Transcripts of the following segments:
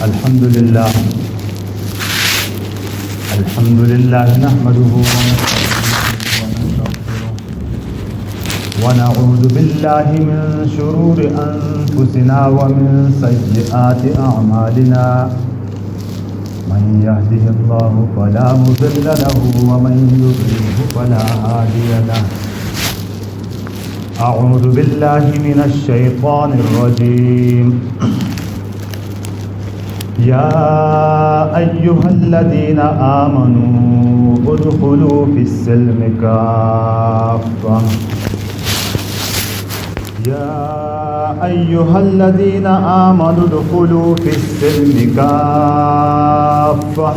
الحمد لله نحمده ونستغفره ونعوذ بالله من شرور أنفسنا ومن سيئات أعمالنا من يهده الله فلا مضل له ومن يضلل فلا هادي له. أعوذ بالله من الشيطان الرجيم. يا أيها الذين آمنوا ادخلوا في السلم كافة. يا أيها الذين آمنوا ادخلوا في السلم كافة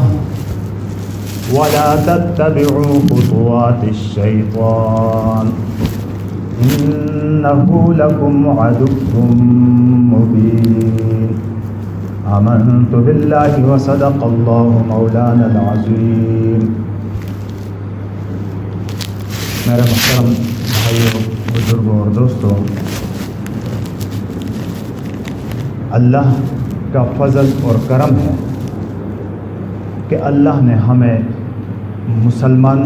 ولا تتبعوا خطوات الشيطان إنه لكم عدو مبين. آمنت بالله وصدق الله مولانا العظيم. میرے محترم بھائیوں، بزرگوں اور دوستوں، اللہ کا فضل اور کرم ہے کہ اللہ نے ہمیں مسلمان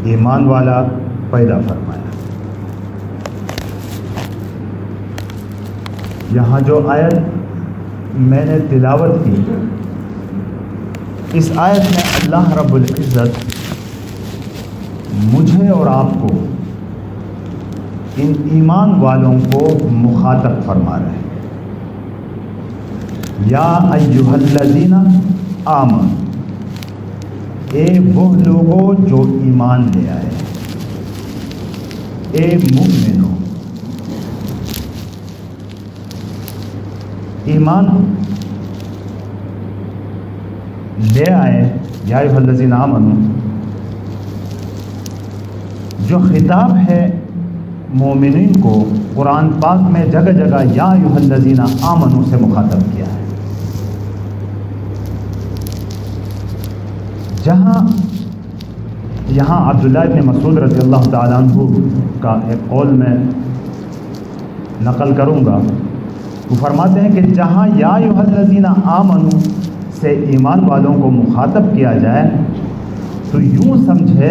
ایمان والا پیدا فرمایا. یہاں جو آیت میں نے تلاوت کی، اس آیت میں اللہ رب العزت مجھے اور آپ کو، ان ایمان والوں کو مخاطب فرما رہے ہیں. یا ایھا الذین آمنوا، اے وہ لوگوں جو ایمان لے آئے، اے مومنو. ایمان لے آئے، یا ایھا الذین آمنوا، جو خطاب ہے مومنین کو قرآن پاک میں جگہ جگہ یا ایھا الذین آمنوا سے مخاطب کیا ہے. یہاں عبداللہ ابن مسعود رضی اللہ تعالیٰ عنہ کا ایک قول میں نقل کروں گا. وہ فرماتے ہیں کہ جہاں یا ایھا الذین آمنوا سے ایمان والوں کو مخاطب کیا جائے تو یوں سمجھے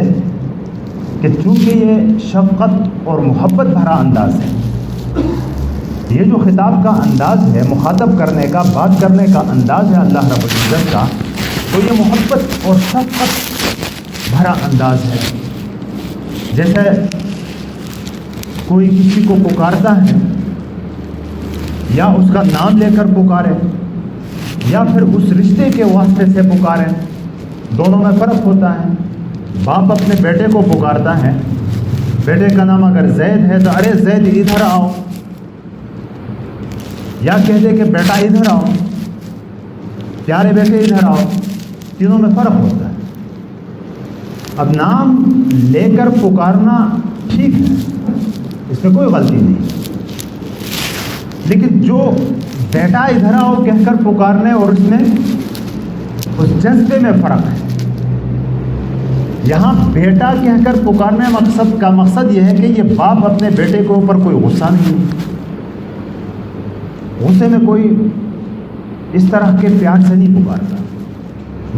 کہ چونکہ یہ شفقت اور محبت بھرا انداز ہے، یہ جو خطاب کا انداز ہے، مخاطب کرنے کا، بات کرنے کا انداز ہے اللہ رب العزت کا، تو یہ محبت اور شفقت بھرا انداز ہے. جیسے کوئی کسی کو پکارتا ہے، یا اس کا نام لے کر پکارے، یا پھر اس رشتے کے واسطے سے پکارے، دونوں میں فرق ہوتا ہے. باپ اپنے بیٹے کو پکارتا ہے، بیٹے کا نام اگر زید ہے تو ارے زید ادھر آؤ، یا کہہ دے کہ بیٹا ادھر آؤ، پیارے بیٹے ادھر آؤ. تینوں میں فرق ہوتا ہے. اب نام لے کر پکارنا ٹھیک ہے، اس میں کوئی غلطی نہیں، لیکن جو بیٹا ادھر آؤ کہہ کر پکارنے اور اس میں اس جذبے میں فرق ہے. یہاں بیٹا کہہ کر پکارنے کا مقصد یہ ہے کہ یہ باپ اپنے بیٹے کے اوپر کوئی غصہ نہیں، غصے میں کوئی اس طرح کے پیار سے نہیں پکارتا،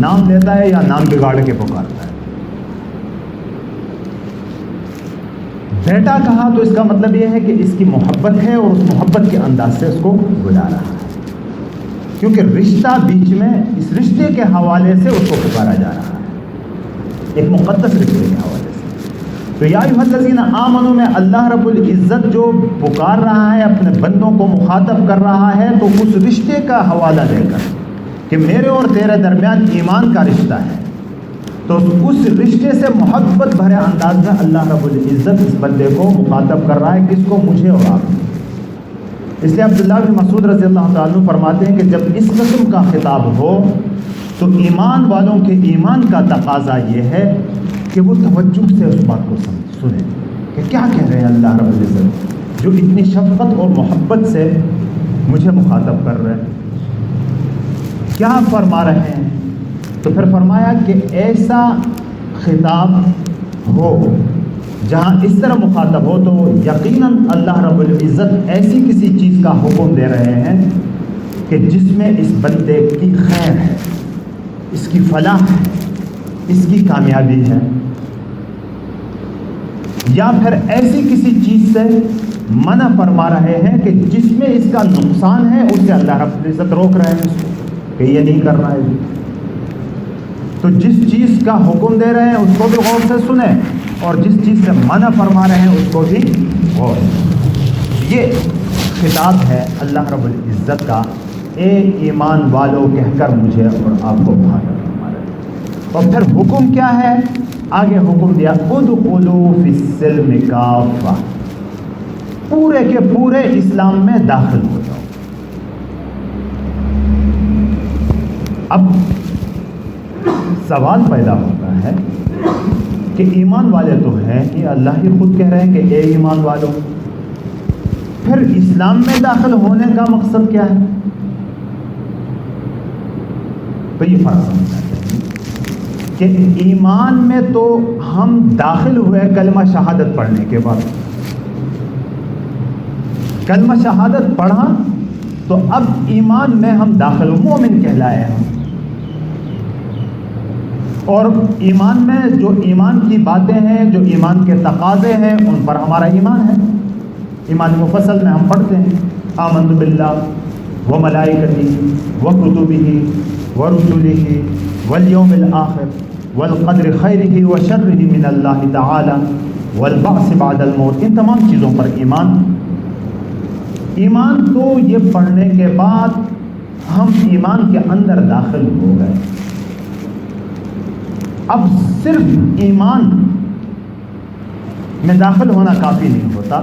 نام لیتا ہے یا نام بگاڑ کے پکارتا ہے. بیٹا کہا تو اس کا مطلب یہ ہے کہ اس کی محبت ہے اور اس محبت کے انداز سے اس کو بلا رہا ہے، کیونکہ رشتہ بیچ میں، اس رشتے کے حوالے سے اس کو پکارا جا رہا ہے، ایک مقدس رشتے کے حوالے سے. تو یا ایھا الذین آمنوا میں اللہ رب العزت جو پکار رہا ہے، اپنے بندوں کو مخاطب کر رہا ہے، تو اس رشتے کا حوالہ دے کر کہ میرے اور تیرے درمیان ایمان کا رشتہ ہے، تو اس رشتے سے محبت بھرے انداز میں اللہ رب العزت اس بندے کو مخاطب کر رہا ہے. کس کو؟ مجھے اور آپ. اس لیے عبداللہ بن مسعود رضی اللہ تعالیٰ عنہ فرماتے ہیں کہ جب اس قسم کا خطاب ہو تو ایمان والوں کے ایمان کا تقاضا یہ ہے کہ وہ توجہ سے اس بات کو سنیں کہ کیا کہہ رہے ہیں اللہ رب العزت، جو اتنی شفقت اور محبت سے مجھے مخاطب کر رہے ہیں، کیا فرما رہے ہیں. تو پھر فرمایا کہ ایسا خطاب ہو جہاں اس طرح مخاطب ہو تو یقیناً اللہ رب العزت ایسی کسی چیز کا حکم دے رہے ہیں کہ جس میں اس بندے کی خیر ہے، اس کی فلاح ہے، اس کی کامیابی ہے، یا پھر ایسی کسی چیز سے منع فرما رہے ہیں کہ جس میں اس کا نقصان ہے، اسے اللہ رب العزت روک رہے ہیں اس کو کہ یہ نہیں کرنا ہے۔ تو جس چیز کا حکم دے رہے ہیں اس کو بھی غور سے سنیں، اور جس چیز سے منع فرما رہے ہیں اس کو بھی غور سے۔ یہ خطاب ہے اللہ رب العزت کا، اے ایمان والو کہہ کر مجھے اور آپ کو بھاگا فرما رہے۔ اور پھر حکم کیا ہے؟ آگے حکم دیا ادخلوا فی السلم کافہ، پورے کے پورے اسلام میں داخل ہو جاؤ۔ اب سوال پیدا ہوتا ہے کہ ایمان والے تو ہیں، یہ اللہ ہی خود کہہ رہے ہیں کہ اے ایمان والو، پھر اسلام میں داخل ہونے کا مقصد کیا ہے؟ تو یہ فرق سمجھنا چاہیے کہ ایمان میں تو ہم داخل ہوئے کلمہ شہادت پڑھنے کے بعد، کلمہ شہادت پڑھا تو اب ایمان میں ہم داخل مومن کہلائے ہم، اور ایمان میں جو ایمان کی باتیں ہیں، جو ایمان کے تقاضے ہیں، ان پر ہمارا ایمان ہے۔ ایمان مفصل میں ہم پڑھتے ہیں آمنت باللہ و ملائکتہ و کتبہ و رسلہ والیوم الآخر والقدر خیرہ و شرہ من اللہ تعالی والبعث بعد الموت، ان تمام چیزوں پر ایمان۔ ایمان تو یہ پڑھنے کے بعد ہم ایمان کے اندر داخل ہو گئے۔ اب صرف ایمان میں داخل ہونا کافی نہیں ہوتا،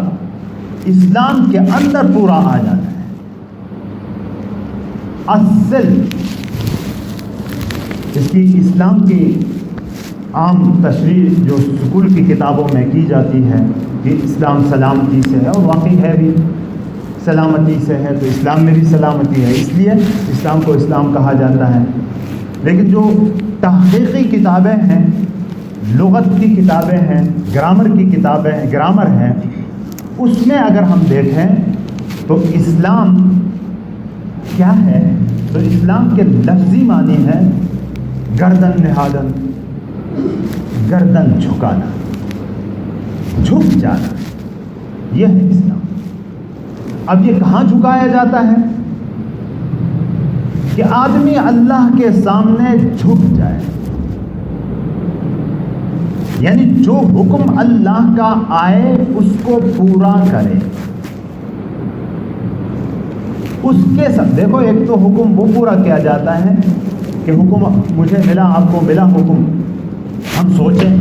اسلام کے اندر پورا آ جاتا ہے۔ اصل اس کی اسلام کی عام تشریح جو اسکول کی کتابوں میں کی جاتی ہے کہ اسلام سلامتی سے ہے، اور واقعی ہے بھی، سلامتی سے ہے، تو اسلام میں بھی سلامتی ہے، اس لیے اسلام کو اسلام کہا جاتا ہے۔ لیکن جو تحقیقی کتابیں ہیں، لغت کی کتابیں ہیں، گرامر کی کتابیں ہیں، گرامر ہیں، اس میں اگر ہم دیکھیں تو اسلام کیا ہے، تو اسلام کے لفظی معنی ہے گردن نہادن، گردن جھکانا، جھک جانا، یہ ہے اسلام۔ اب یہ کہاں جھکایا جاتا ہے؟ کہ آدمی اللہ کے سامنے جھک جائے، یعنی جو حکم اللہ کا آئے اس کو پورا کرے۔ اس کے ساتھ دیکھو، ایک تو حکم وہ پورا کیا جاتا ہے کہ حکم مجھے ملا، آپ کو ملا حکم، ہم سوچیں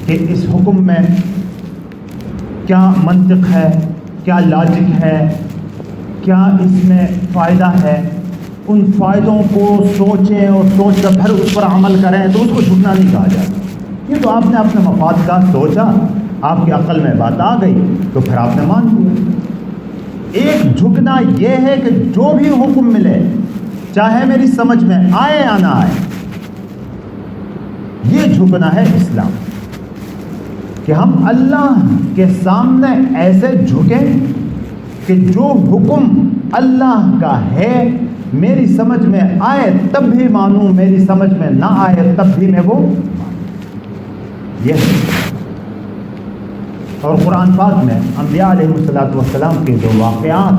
کہ اس حکم میں کیا منطق ہے، کیا لاجک ہے، کیا اس میں فائدہ ہے، ان فائدوں کو سوچیں اور سوچ کر پھر اس پر عمل کریں، تو اس کو جھکنا نہیں کہا جاتا۔ یہ تو آپ نے اپنے مفاد کا سوچا، آپ کی عقل میں بات آ گئی تو پھر آپ نے مان لیا۔ ایک جھکنا یہ ہے کہ جو بھی حکم ملے، چاہے میری سمجھ میں آئے یا نہ آئے، یہ جھکنا ہے اسلام، کہ ہم اللہ کے سامنے ایسے جھکیں کہ جو حکم اللہ کا ہے میری سمجھ میں آئے تب بھی مانوں، میری سمجھ میں نہ آئے تب بھی میں وہ یہ ہے۔ اور قرآن پاک میں انبیاء علیہ السلام کے جو واقعات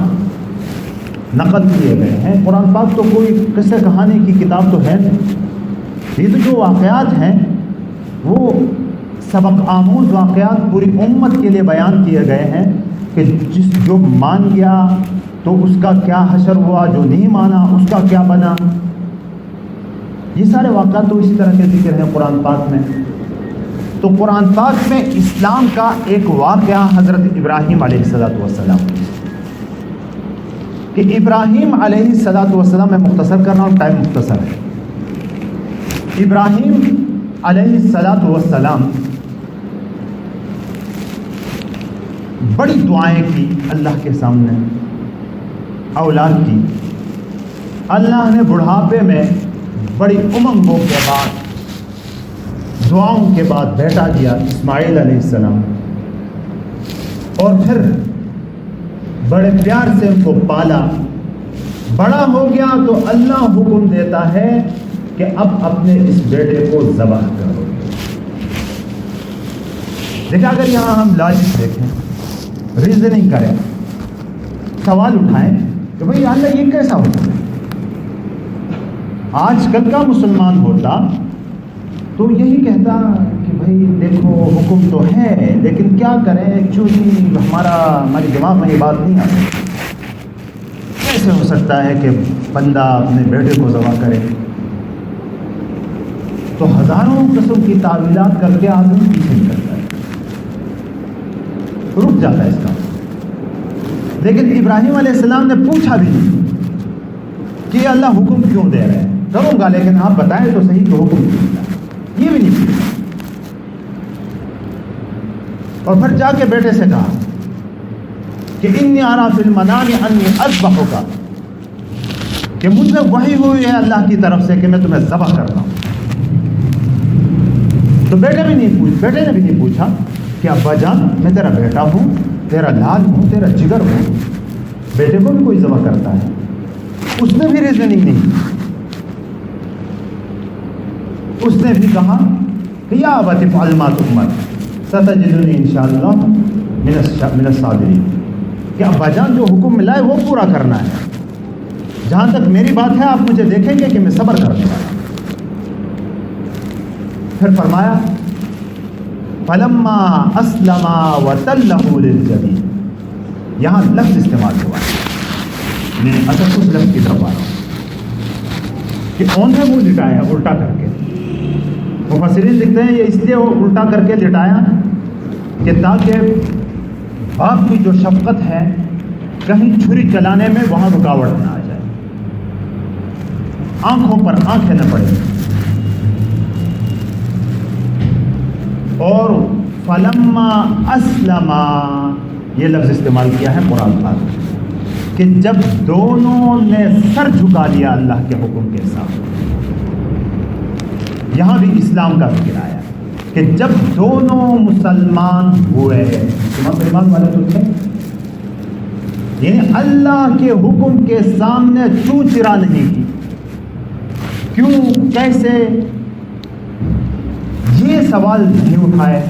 نقل کیے گئے ہیں، قرآن پاک تو کوئی قصہ کہانی کی کتاب تو ہے نہیں، یہ تو جو واقعات ہیں وہ سبق آموز واقعات پوری امت کے لیے بیان کیے گئے ہیں کہ جو مان گیا تو اس کا کیا حشر ہوا، جو نہیں مانا اس کا کیا بنا۔ یہ سارے واقعات تو اسی طرح کے ذکر ہیں قرآن پاک میں۔ تو قرآن پاک میں اسلام کا ایک واقعہ حضرت ابراہیم علیہ السلام، کہ ابراہیم علیہ السلام، میں مختصر کر رہا ہوں، ٹائم مختصر ہے۔ ابراہیم علیہ السلام بڑی دعائیں کی اللہ کے سامنے، اولاد کی۔ اللہ نے بڑھاپے میں بڑی امنگوں کے بعد، دعاؤں کے بعد بیٹا دیا اسماعیل علیہ السلام، اور پھر بڑے پیار سے ان کو پالا، بڑا ہو گیا تو اللہ حکم دیتا ہے کہ اب اپنے اس بیٹے کو ذبح کرو. دیکھیں اگر یہاں ہم لاجک دیکھیں، ریزننگ کریں، سوال اٹھائیں کہ بھئی اللہ یہ کیسا ہوتا ہے؟ آج کل کا مسلمان ہوتا تو یہی کہتا کہ بھئی دیکھو حکم تو ہے لیکن کیا کریں، ایکچولی ہماری دماغ میں یہ بات نہیں آتی. کیسے ہو سکتا ہے کہ بندہ اپنے بیٹے کو ذبح کرے؟ تو ہزاروں قسم کی تعویلات کر کے آدمی پیچھے نکلتا ہے، رک جاتا ہے اس کا. لیکن ابراہیم علیہ السلام نے پوچھا بھی نہیں کہ اللہ حکم کیوں دے رہے ہیں، کروں گا لیکن آپ بتائیں تو صحیح کہ حکم کیوں دیا، یہ بھی نہیں پوچھا. اور پھر جا کے بیٹے سے کہا کہ انی ارا فی المنام انی اذبحک، کہ مجھ سے وحی ہوئی ہے اللہ کی طرف سے کہ میں تمہیں ذبح کر رہا ہوں. تو بیٹے نے بھی نہیں پوچھا کہ ابا جان میں تیرا بیٹا ہوں، تیرا لال ہوں، تیرا جگر ہوں. بیٹے کو بھی کوئی ذبح کرتا ہے، اس نے بھی ریزننگ نہیں. اس نے بھی کہا کہ یا ابت افعل ما تؤمر ستجدنی انشاءاللہ من الصابرین، کہ ابا جان جو حکم ملا ہے وہ پورا کرنا ہے. جہاں تک میری بات ہے آپ مجھے دیکھیں گے کہ میں صبر کرنے والا. پھر فرمایا فلما اسلم وتلہ للجبین. یہاں لفظ استعمال ہوا ہے، میں اصل اس لفظ کی طرف آ رہا ہوں کہ اوندھے منہ لٹایا الٹا کر کے. مفسرین لکھتے ہیں یہ اس لیے وہ الٹا کر کے لٹایا کہ تاکہ باپ کی جو شفقت ہے کہیں چھری چلانے میں وہاں رکاوٹ نہ آ جائے، آنکھوں پر آنکھیں نہ پڑے. اور فلما اسلم یہ لفظ استعمال کیا ہے قرآن پاک کہ جب دونوں نے سر جھکا لیا اللہ کے حکم کے ساتھ. یہاں بھی اسلام کا ذکر آیا کہ جب دونوں مسلمان ہوئے، مسلمان والے تو تھے، یعنی اللہ کے حکم کے سامنے چوں چرا نہیں کی. کیوں، کیسے، یہ سوال نہیں اٹھائے.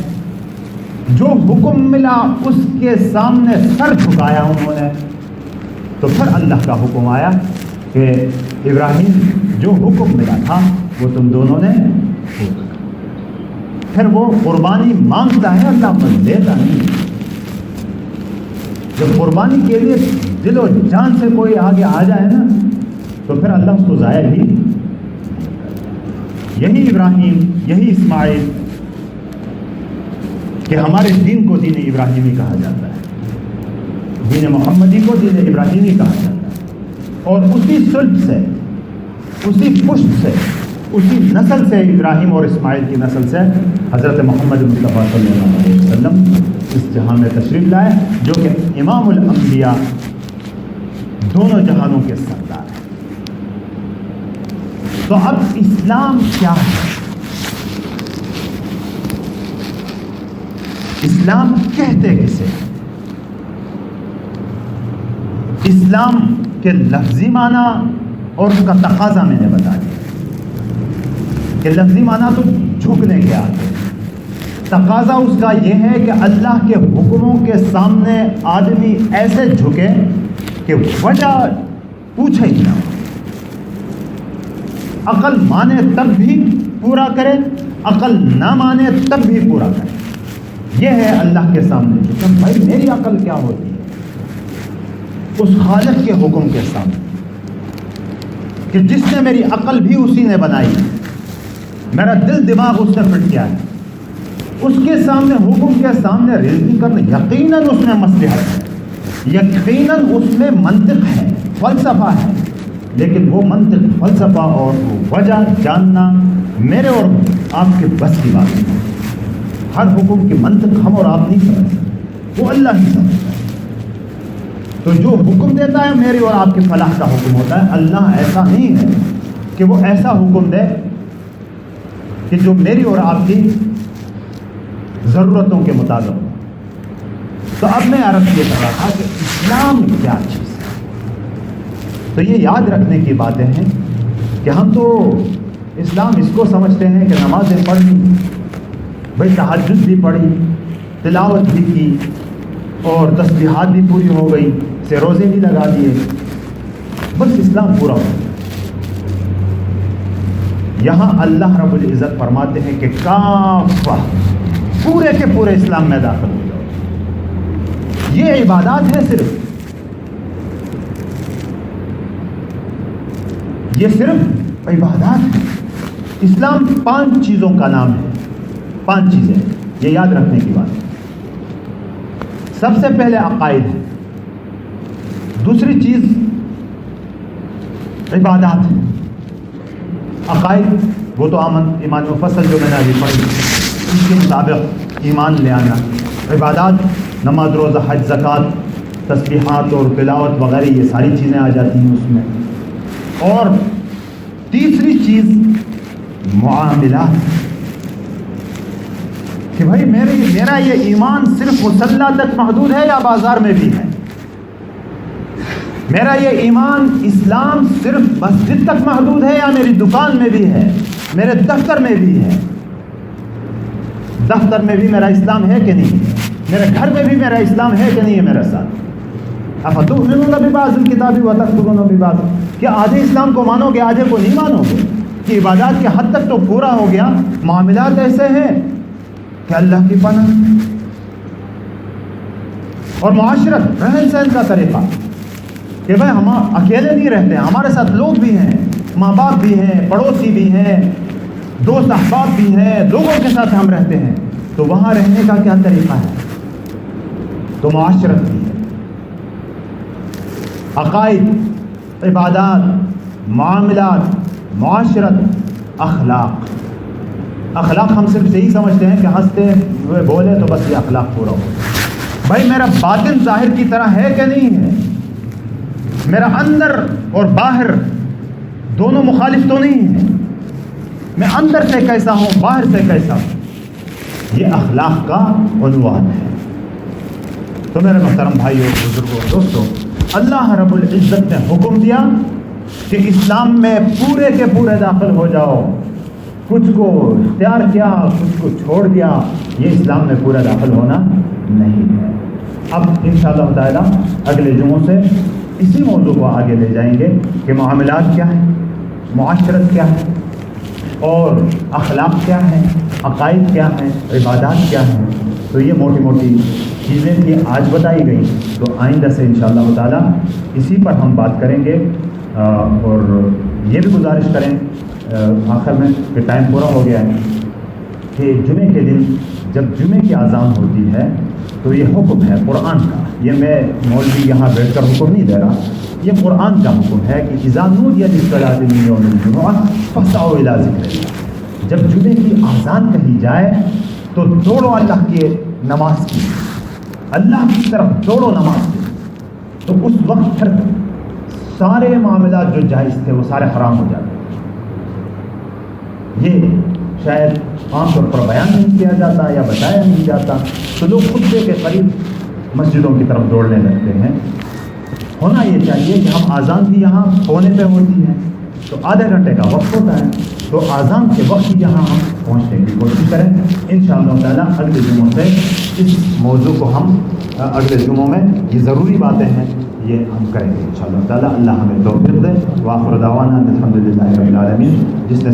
جو حکم ملا اس کے سامنے سر جھکایا انہوں نے. تو پھر اللہ کا حکم آیا کہ ابراہیم جو حکم ملا تھا وہ تم دونوں نے پورا. پھر وہ قربانی مانگتا ہے، اللہ پر دیتا نہیں. جب قربانی کے لیے دل و جان سے کوئی آگے آ جائے نا تو پھر اللہ اس کو ضائع ہی. یہی ابراہیم، یہی اسماعیل کہ ہمارے دین کو دین ابراہیمی کہا جاتا ہے، دین محمدی کو دین ابراہیمی کہا جاتا ہے. اور اسی سلب سے، اسی پشت سے، اسی نسل سے، ابراہیم اور اسماعیل کی نسل سے حضرت محمد مصطفیٰ صلی اللہ علیہ وسلم اس جہاں میں تشریف لائے، جو کہ امام الانبیاء، دونوں جہانوں کے سردار ہیں. تو اب اسلام کیا ہے؟ اسلام کہتے کسے؟ اسلام کے لفظی معنی اور اس کا تقاضا میں نے بتا دیا کہ لفظی معنی تو جھکنے کے آگے، تقاضا اس کا یہ ہے کہ اللہ کے حکموں کے سامنے آدمی ایسے جھکے کہ وجہ پوچھے ہی نہ، عقل مانے تب بھی پورا کرے، عقل نہ مانے تب بھی پورا کرے. یہ ہے اللہ کے سامنے جھکے. بھائی میری عقل کیا ہوتی ہے اس خالق کے حکم کے سامنے کہ جس نے میری عقل بھی اسی نے بنائی، میرا دل دماغ اس نے فٹ کیا ہے، اس کے سامنے، حکم کے سامنے ریزننگ کرنا. یقیناً اس میں مصلحت ہے، یقیناً اس میں منطق ہے، فلسفہ ہے، لیکن وہ منطق، فلسفہ اور وہ وجہ جاننا میرے اور آپ کے بس کی بات نہیں. ہر حکم کی منطق ہم اور آپ نہیں سمجھ سکتے، وہ اللہ ہی سمجھتا ہے. تو جو حکم دیتا ہے میری اور آپ کی فلاح کا حکم ہوتا ہے. اللہ ایسا نہیں ہے کہ وہ ایسا حکم دے کہ جو میری اور آپ کی ضرورتوں کے مطابق ہو. تو اب میں عرض یہ کر رہا تھا کہ اسلام کیا چیز ہے. تو یہ یاد رکھنے کی باتیں ہیں کہ ہم تو اسلام اس کو سمجھتے ہیں کہ نمازیں پڑھی، بھائی تہجد بھی پڑھی، تلاوت بھی کی اور تسبیحات بھی پوری ہو گئی، سے روزے بھی لگا دیے، بس اسلام پورا ہو گیا۔ یہاں اللہ رب العزت فرماتے ہیں کہ کافہ، پورے کے پورے اسلام میں داخل ہو جاؤ۔ یہ عبادات ہے، یہ صرف عبادات ہے۔ اسلام 5 چیزوں کا نام ہے، 5 چیزیں، یہ یاد رکھنے کی بات ہے۔ سب سے پہلے عقائد ہے، دوسری چیز عبادات ہے۔ عقائد وہ تو ایمان مفصل جو میں نے ابھی پڑھی، اس کے مطابق ایمان لے آنا۔ عبادات نماز، روزہ، حج، زکوٰۃ، تسبیحات اور تلاوت وغیرہ، یہ ساری چیزیں آ جاتی ہیں اس میں۔ اور تیسری چیز معاملات، کہ بھائی میرا یہ ایمان صرف مصلی تک محدود ہے یا بازار میں بھی ہے؟ میرا یہ ایمان اسلام صرف مسجد تک محدود ہے یا میری دکان میں بھی ہے، میرے دفتر میں بھی ہے؟ دفتر میں بھی میرا اسلام ہے کہ نہیں ہے؟ میرے گھر میں بھی میرا اسلام ہے کہ نہیں ہے میرے ساتھ؟ افتؤمنون ببعض الکتاب وتکفرون ببعض، کیا آدھے اسلام کو مانو گے، آدھے کو نہیں مانو گے؟ کہ عبادات کے حد تک تو پورا ہو گیا، معاملات ایسے ہیں کہ اللہ کی پناہ، اور معاشرت، رہن سہن کا طریقہ کہ بھائی ہم اکیلے نہیں رہتے ہیں، ہمارے ساتھ لوگ بھی ہیں، ماں باپ بھی ہیں، پڑوسی بھی ہیں، دوست احباب بھی ہیں، لوگوں کے ساتھ ہم رہتے ہیں، تو وہاں رہنے کا کیا طریقہ ہے؟ تو معاشرت بھی ہے، عقائد، عبادات، معاملات، معاشرت، اخلاق۔ اخلاق ہم صرف یہی سمجھتے ہیں کہ ہنستے ہوئے بولے تو بس یہ اخلاق پورا ہو۔ بھائی میرا باطن ظاہر کی طرح ہے کہ نہیں ہے؟ میرا اندر اور باہر دونوں مخالف تو نہیں ہے؟ میں اندر سے کیسا ہوں، باہر سے کیسا ہوں؟ یہ اخلاق کا عنوان ہے۔ تو میرے محترم بھائیوں، بزرگوں، دوستوں، اللہ رب العزت نے حکم دیا کہ اسلام میں پورے کے پورے داخل ہو جاؤ، کچھ کو اختیار کیا، کچھ کو چھوڑ دیا، یہ اسلام میں پورا داخل ہونا نہیں ہے۔ اب انشاءاللہ تعالیٰ اگلے جمعوں سے اسی موضوع کو آگے لے جائیں گے کہ معاملات کیا ہیں، معاشرت کیا ہے، اور اخلاق کیا ہیں، عقائد کیا ہیں، عبادات کیا ہیں۔ تو یہ موٹی موٹی چیزیں تھیں، آج بتائی گئی، تو آئندہ سے انشاءاللہ تعالیٰ اسی پر ہم بات کریں گے۔ اور یہ بھی گزارش کریں آخر میں کہ ٹائم پورا ہو گیا ہے، کہ جمعے کے دن جب جمعے کی اذان ہوتی ہے تو یہ حکم ہے قرآن کا، یہ میں مولوی یہاں بیٹھ کر حکم نہیں دے رہا، یہ قرآن کا حکم ہے کہ اذا نودی للصلاۃ من یوم الجمعہ فاسعوا الی ذکر اللہ، جب جمعے کی اذان کہی جائے تو دوڑو اللہ کی نماز کی، اللہ کی طرف دوڑو نماز کی۔ تو اس وقت پھر سارے معاملات جو جائز تھے وہ سارے حرام ہو جاتے۔ یہ شاید عام طور پر بیان نہیں کیا جاتا یا بتایا نہیں جاتا، تو لوگ خطبے کے قریب مسجدوں کی طرف دوڑنے لگتے ہیں۔ ہونا یہ چاہیے کہ ہم اذان بھی یہاں ہونے پہ ہوتی ہے تو آدھے گھنٹے کا وقت ہوتا ہے، تو اذان کے وقت یہاں ہم پہنچنے کی کوشش کریں۔ انشاءاللہ تعالیٰ اگلے جمعوں سے اس موضوع کو ہم اگلے جمعوں میں یہ ضروری باتیں ہیں یہ ہم کریں گے انشاءاللہ تعالیٰ۔ اللہ ہمیں توفیق دے۔ وآخر دعوانا الحمدللہ رب العالمین۔ جس نے